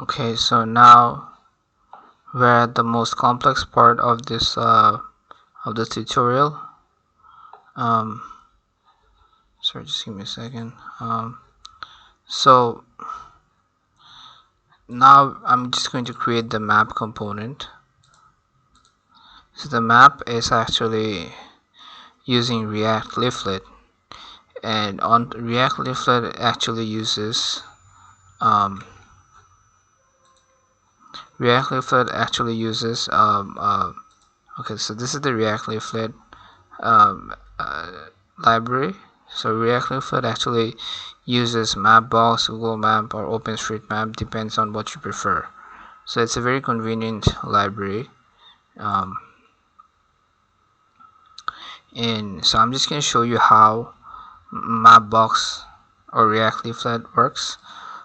Okay, so now we're at the most complex part of this tutorial. Sorry, just give me a second. So now I'm just going to create the map component. So the map is actually using React Leaflet, and on React Leaflet it actually uses React Leaflet actually uses okay, so this is the React Leaflet um, library. So React Leaflet actually uses MapBox, Google Map, or OpenStreetMap, depends on what you prefer. So it's a very convenient library. And so I'm just going to show you how MapBox or React Leaflet works.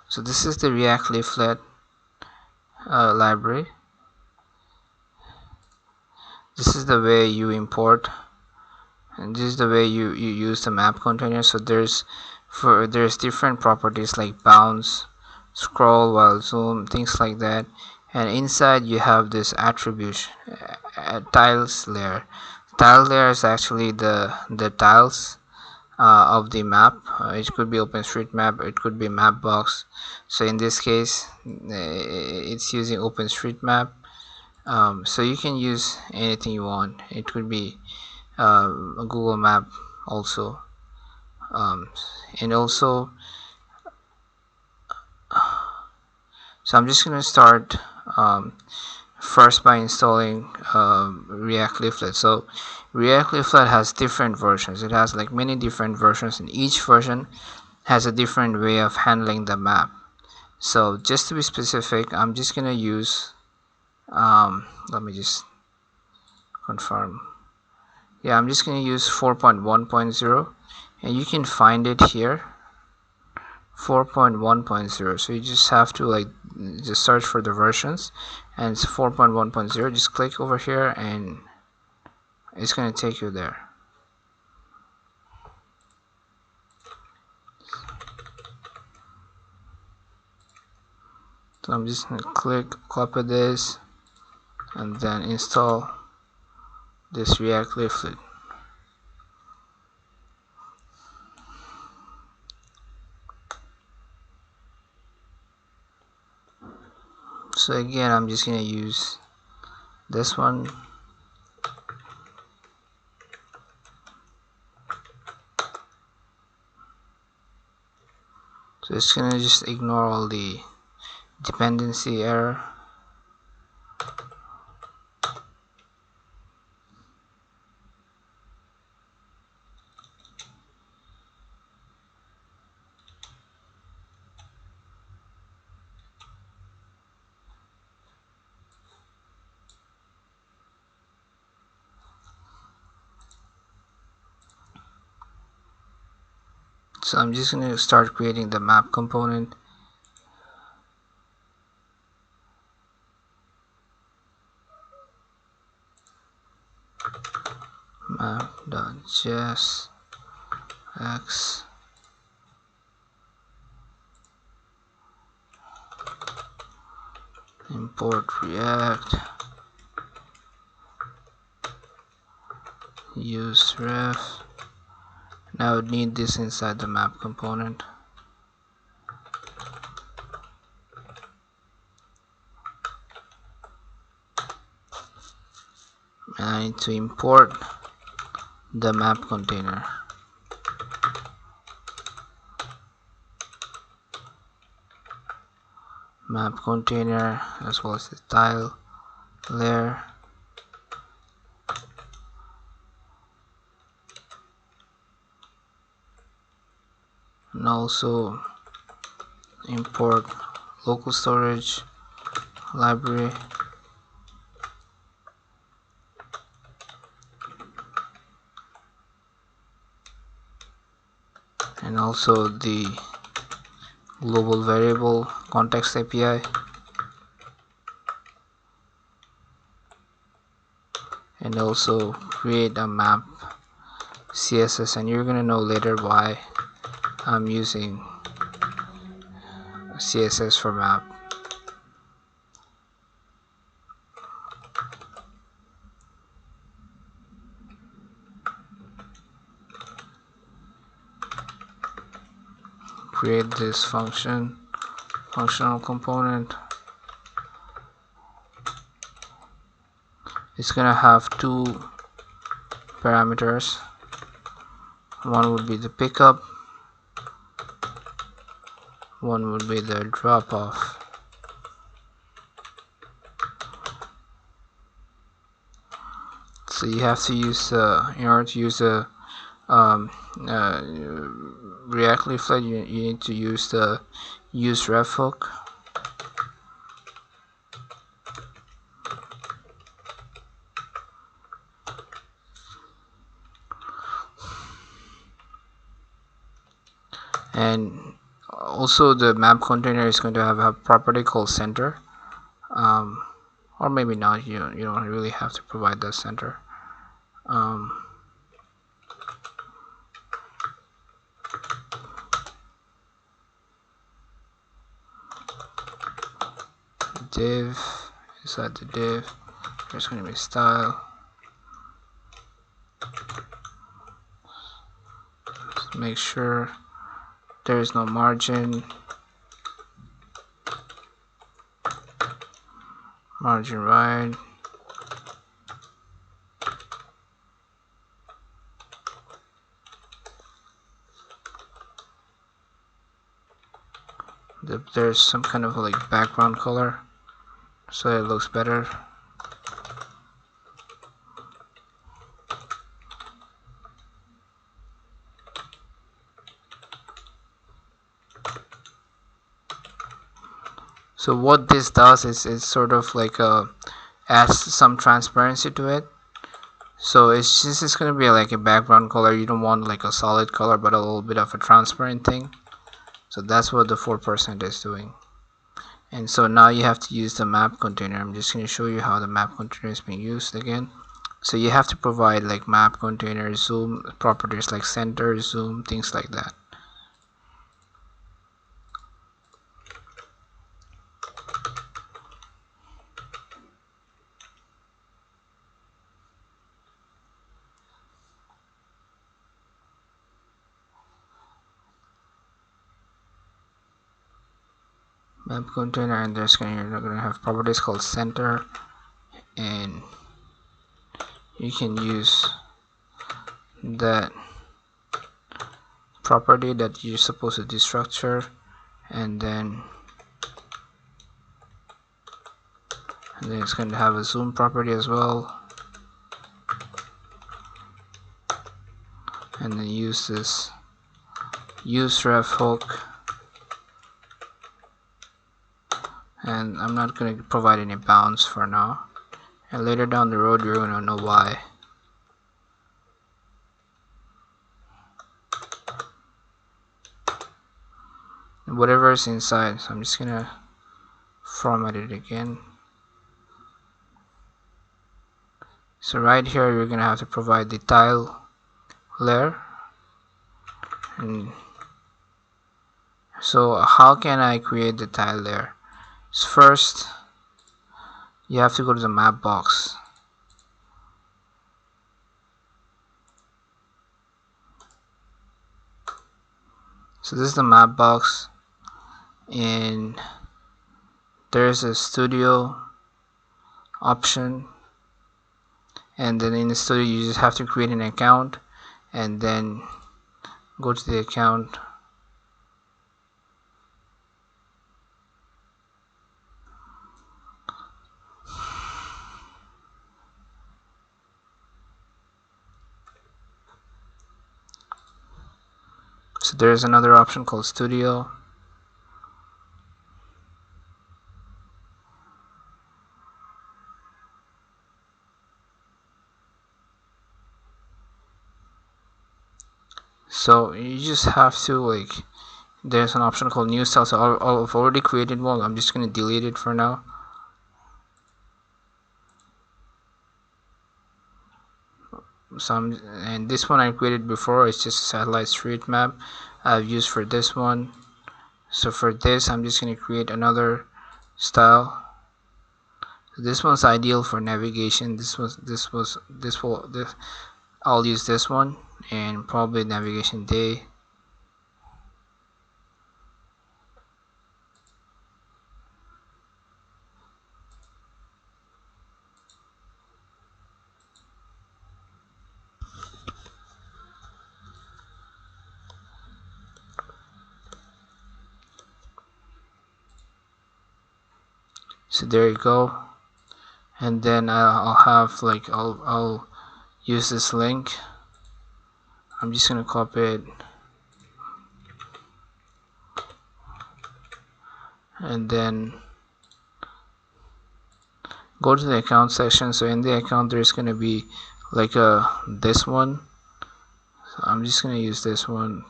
So this is the React Leaflet library. This is the way you import, and this is the way you use the map container. So there's different properties like bounce, scroll while zoom, things like that. And inside you have this attribution tiles layer. Tile layer is actually the tiles of the map. It could be OpenStreetMap, it could be MapBox. So in this case it's using OpenStreetMap. So you can use anything you want. It could be a Google Map also. And also, so I'm just gonna start first by installing React Leaflet. So React Leaflet has different versions. It has like many different versions, and each version has a different way of handling the map. So just to be specific, I'm just gonna use let me just confirm. Yeah, I'm just gonna use 4.1.0, and you can find it here, 4.1.0. so you just have to like just search for the versions, and it's 4.1.0. just click over here and it's going to take you there. So I'm just going to click copy this and then install this React Leaflet. So again, I'm just going to use this one. So it's going to just ignore all the dependency error. So I'm just going to start creating the map component. Map.js x import React, use ref. Now I would need this inside the map component. And I need to import the map container. Map container as well as the tile layer. And also import local storage library. And also the global variable context API. And also create a map CSS, and you're gonna know later why I'm using CSS for map. create this functional component. It's gonna have two parameters. One would be the pickup, one would be the drop off. So you have to use in order to use a React Leaflet, you need to use the sanyat.hoque. And also the map container is going to have a property called center, or maybe not. You don't really have to provide the center. Div, inside the div there's going to be style. Just make sure there is no margin right. There's some kind of like background color so it looks better. So what this does is it's sort of like adds some transparency to it. So it's going to be like a background color. You don't want like a solid color but a little bit of a transparent thing. So that's what the 4% is doing. And so now you have to use the map container. I'm just going to show you how the map container is being used again. So you have to provide like map container zoom properties like center, zoom, things like that. Map container, and you're going to have properties called center, and you can use that property that you're supposed to destructure, and then it's going to have a zoom property as well, and then use this sanyat.hoque. And I'm not going to provide any bounds for now, and later down the road you're going to know why. And whatever is inside, so I'm just going to format it again. So right here you're going to have to provide the tile layer. And so how can I create the tile layer? So first you have to go to the MapBox. So this is the MapBox, and there's a studio option, and then in the studio you just have to create an account and then go to the account. So there's another option called studio. So you just have to like, there's an option called new style. So I've already created one. I'm just going to delete it for now. And this one I created before. It's just a satellite street map I've used for this one. So for this I'm just going to create another style. This one's ideal for navigation. I'll use this one, and probably navigation day. So there you go. And then I'll have like I'll use this link. I'm just gonna copy it and then go to the account section. So in the account there's gonna be like this one. So I'm just gonna use this one.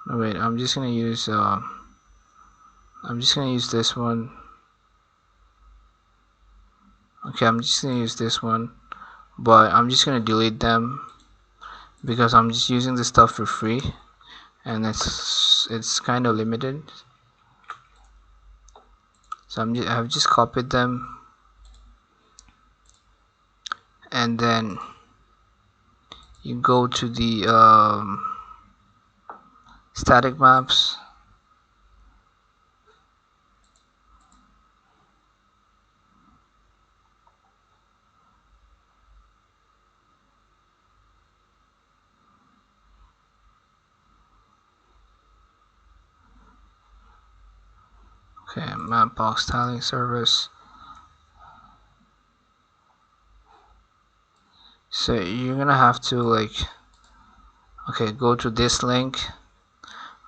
No, wait, I'm just gonna use this one. Okay, I'm just gonna use this one, but I'm just gonna delete them because I'm just using this stuff for free and it's kind of limited. So I've just copied them, and then you go to the static maps. Okay, MapBox tiling service. So you're gonna have to go to this link,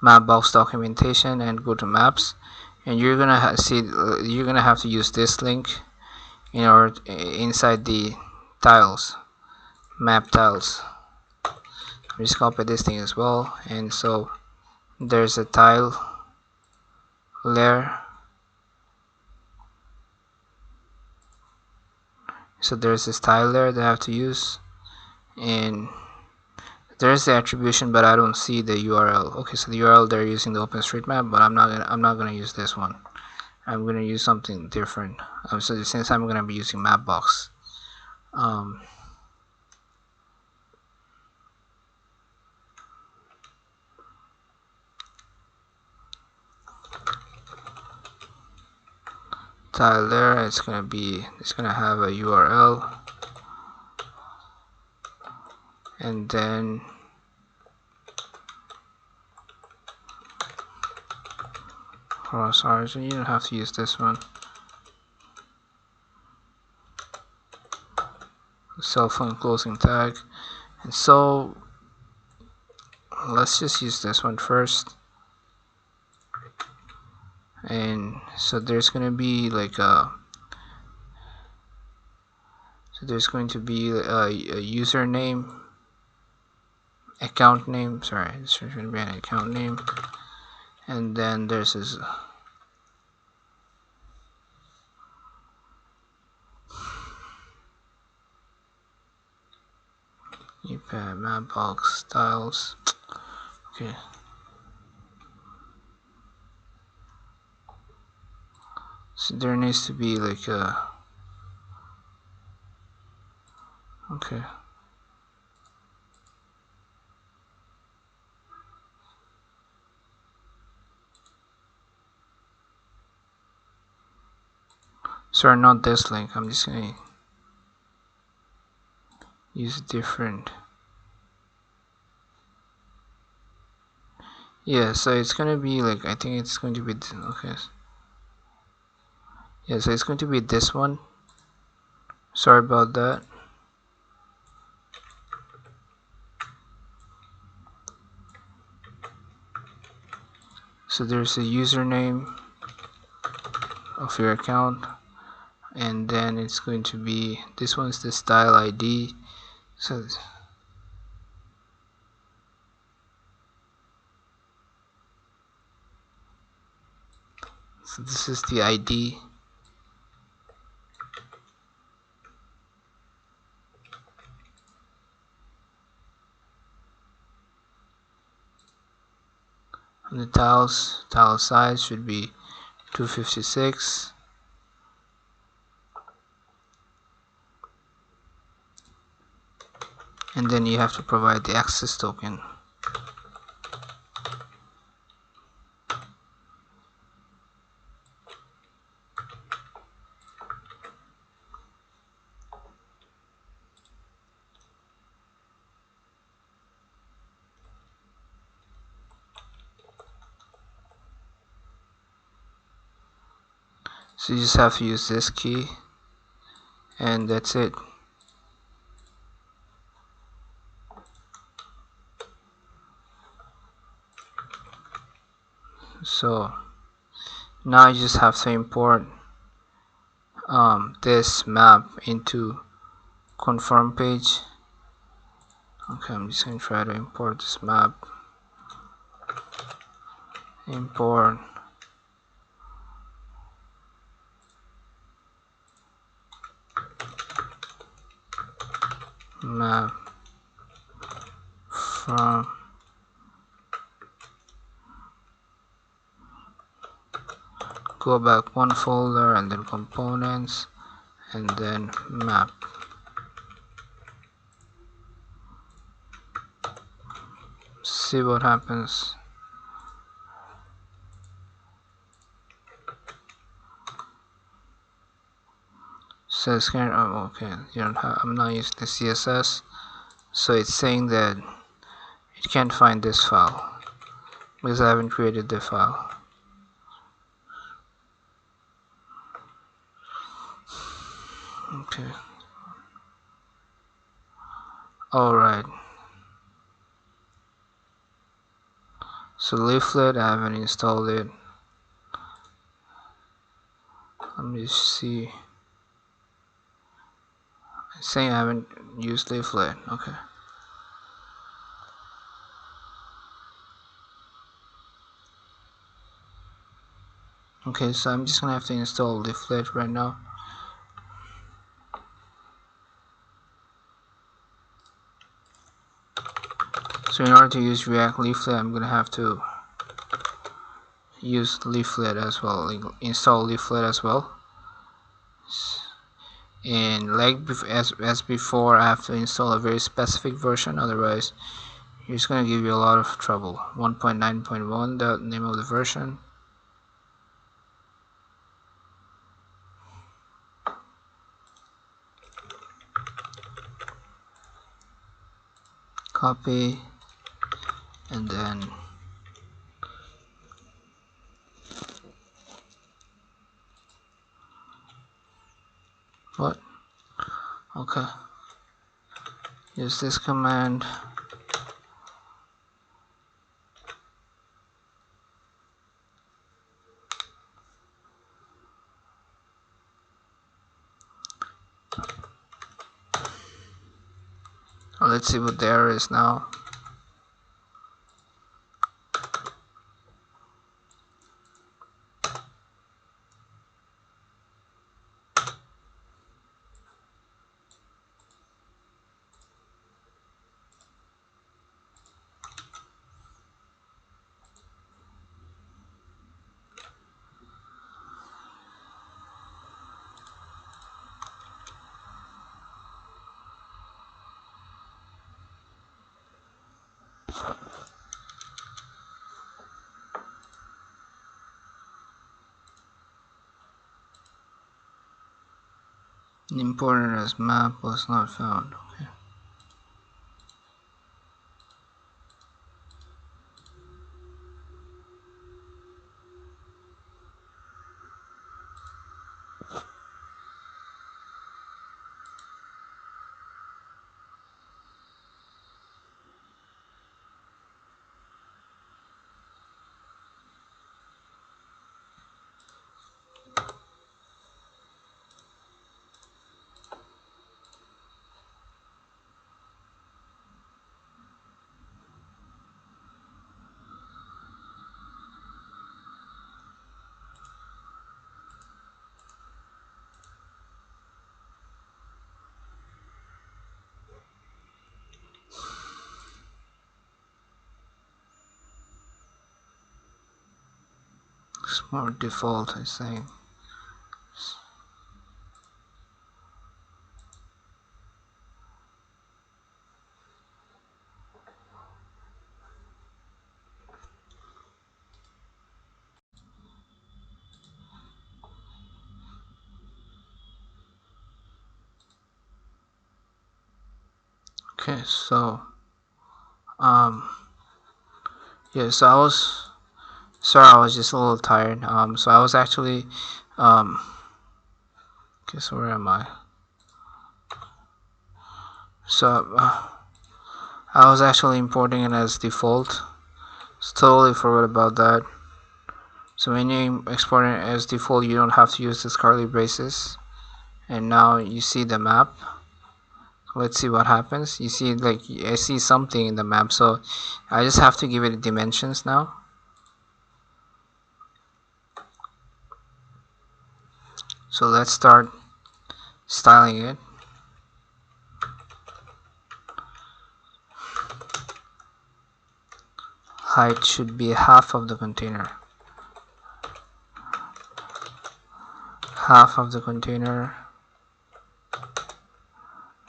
MapBox documentation, and go to maps, and you're gonna you're gonna have to use this link in order inside the tiles, map tiles. Just copy this thing as well, and so there's a tile layer. So there's this tile layer that I have to use, and there's the attribution, but I don't see the URL. Okay, so the URL they're using the OpenStreetMap, but I'm not gonna use this one. I'm gonna use something different. So since I'm gonna be using MapBox, tile there, it's gonna have a URL, and then cross origin. You don't have to use this one. Cell phone closing tag, and so let's just use this one first. And so there's gonna be there's going to be a username, account name. Sorry, there's going to be an account name, and then there's this EPAD MapBox styles. Okay. So there needs to be like a okay. Sorry, not this link. I'm just gonna use different. Yeah, so it's gonna be like, I think it's going to be okay. Yeah, so it's going to be this one. Sorry about that. So there's a username of your account, and then it's going to be, this one's the style ID. So this is the ID. And the tile size should be 256. And then you have to provide the access token. So you just have to use this key, and that's it. So now you just have to import this map into confirm page. Okay, I'm just gonna try to import this map. Import map from go back one folder and then components and then map. See what happens. Says here, oh, okay, you don't have, I'm not using the CSS, so it's saying that it can't find this file because I haven't created the file. Okay. Alright. So Leaflet, I haven't installed it. Let me see. It's saying I haven't used Leaflet. Okay. Okay, so I'm just gonna have to install Leaflet right now. So in order to use React Leaflet, I'm gonna have to use Leaflet as well, install Leaflet as well. And like as before, I have to install a very specific version, otherwise it's gonna give you a lot of trouble. 1.9.1, the name of the version. Copy, and then what? Okay. Use this command. Let's see what the error is now. Imported as map was not found. Okay. Smart default, I think. Okay, so yeah, so I was sorry, I was just a little tired. So I was actually Okay, so where am I? So I was actually importing it as default. So totally forgot about that. So when you export it as default, you don't have to use this curly braces. And now you see the map. Let's see what happens. You see, like, I see something in the map, so I just have to give it dimensions now. So let's start styling it. Height should be half of the container. Half of the container.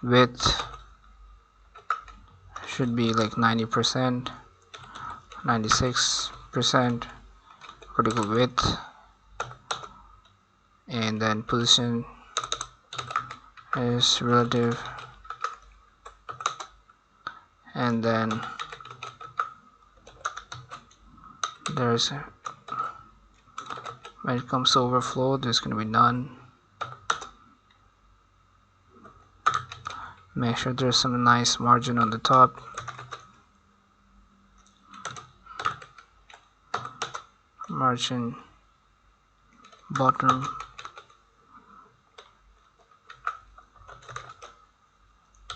Width should be like 90%, 96%. Vertical width, and then position is relative, and then there's, when it comes to overflow, there's going to be none. Make sure there's some nice margin on the top. Margin bottom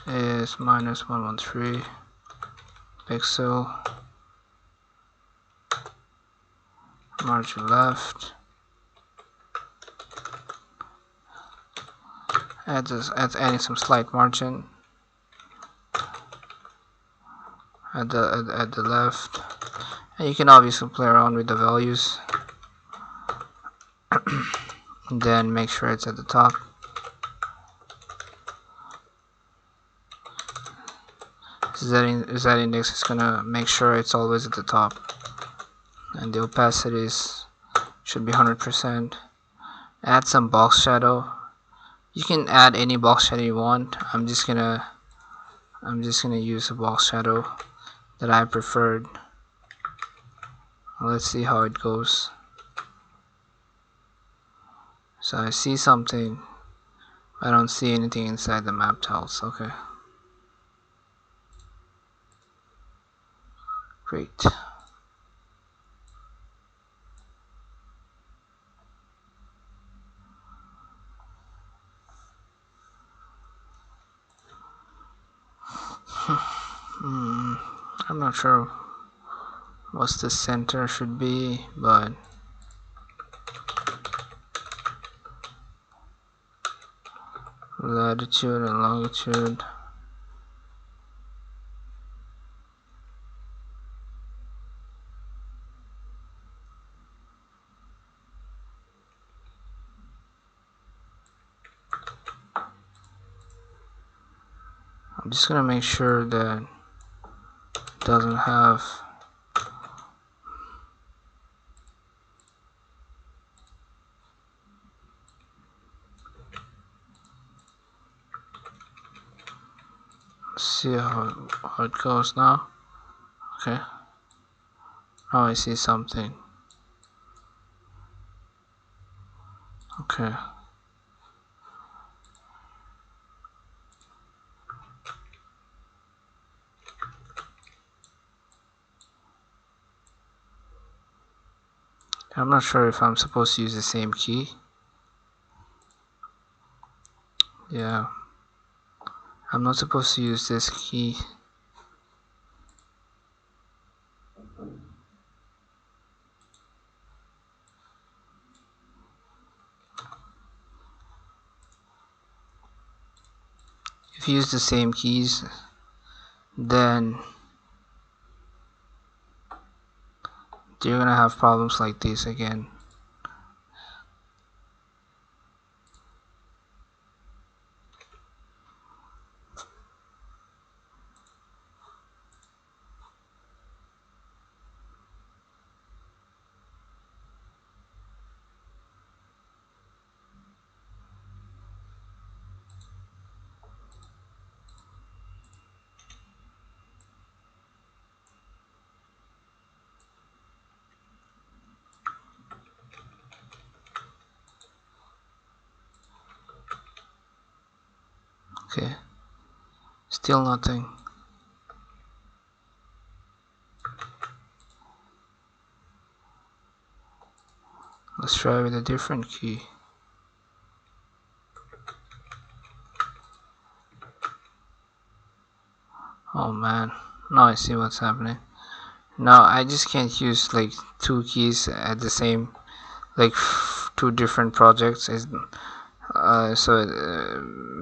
is -113 pixel. Margin left, adding some slight margin at the left, and you can obviously play around with the values. And then make sure it's at the top. Z index is gonna make sure it's always at the top, and the opacities should be 100%. Add some box shadow. You can add any box shadow you want. I'm just gonna use a box shadow that I preferred. Let's see how it goes. So I see something. I don't see anything inside the map tiles. Okay. Great. I'm not sure what the center should be, but latitude and longitude. I'm just gonna make sure that it doesn't have see how it goes now. Okay, now I see something. Okay, I'm not sure if I'm supposed to use the same key. Yeah, I'm not supposed to use this key. If you use the same keys, then you're gonna have problems like this again. Okay, still nothing. Let's try with a different key. Oh man, now I see what's happening. Now I just can't use like two keys at the same, like two different projects.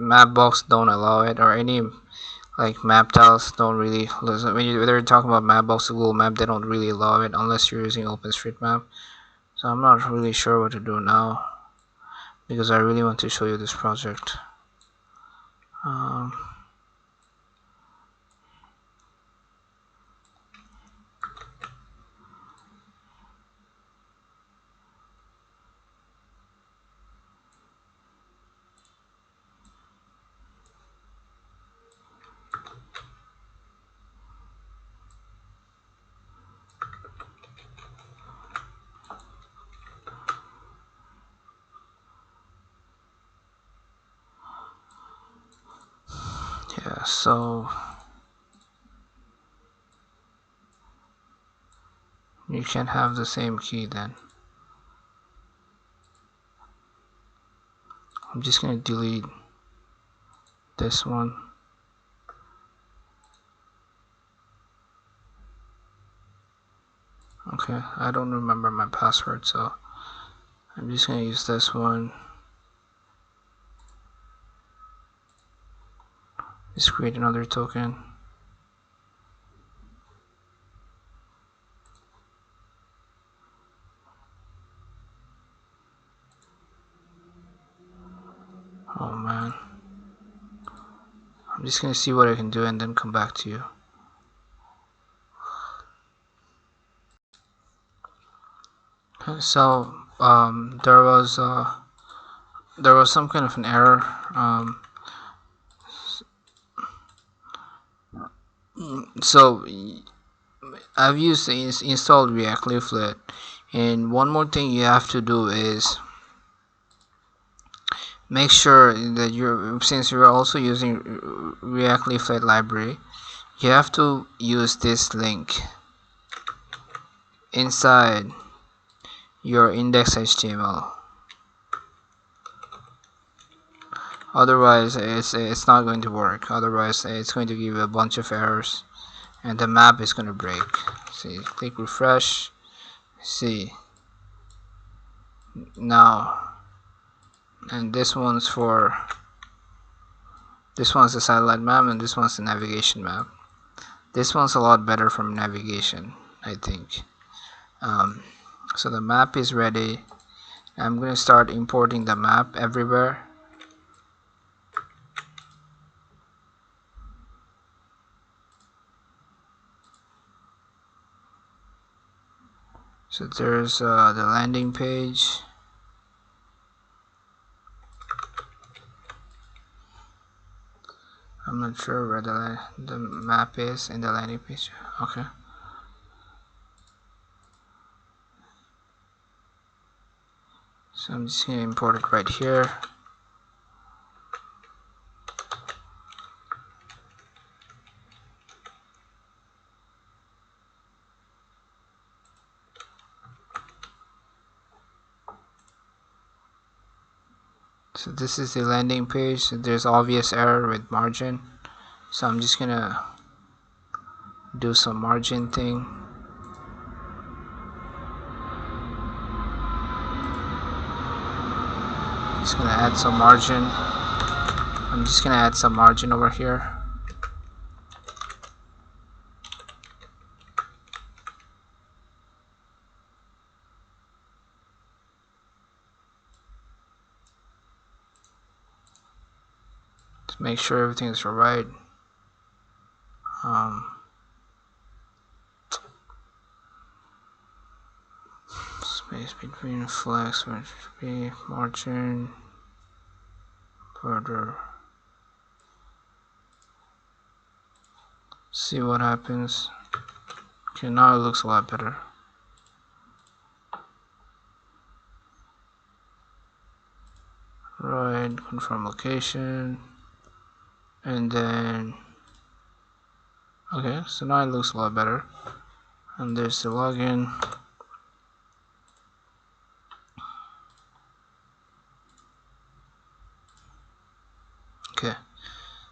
Mapbox don't allow it, or any like map tiles don't really. When they're talking about Mapbox or Google Map, they don't really allow it unless you're using OpenStreetMap. So I'm not really sure what to do now, because I really want to show you this project. Yeah, so you can't have the same key then. I'm just gonna delete this one. Okay, I don't remember my password, so I'm just gonna use this one. Just create another token. Oh man, I'm just gonna see what I can do and then come back to you. So there was some kind of an error. So I've used installed React Leaflet, and one more thing you have to do is make sure that since you're also using React Leaflet library, you have to use this link inside your index.html. Otherwise it's not going to work. Otherwise it's going to give you a bunch of errors and the map is going to break. See, click refresh. See now, and this one's the satellite map and this one's the navigation map. This one's a lot better from navigation, I think. So the map is ready. I'm going to start importing the map everywhere. So there's the landing page. I'm not sure where the map is in the landing page. Okay. So I'm just going to import it right here. So this is the landing page. So there's obvious error with margin. So I'm just going to do some margin thing. Just going to add some margin. I'm just going to add some margin over here. To make sure everything is right. Space between flex, which be margin, border. See what happens. Okay, now it looks a lot better. Right, confirm location. and then okay, so now it looks a lot better. And there's the login. Okay,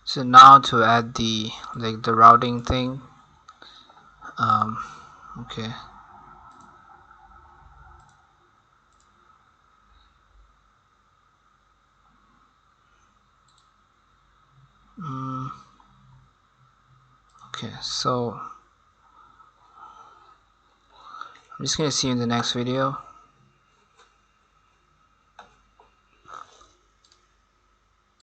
so now to add the the routing thing. Okay, okay, so I'm just gonna see you in the next video.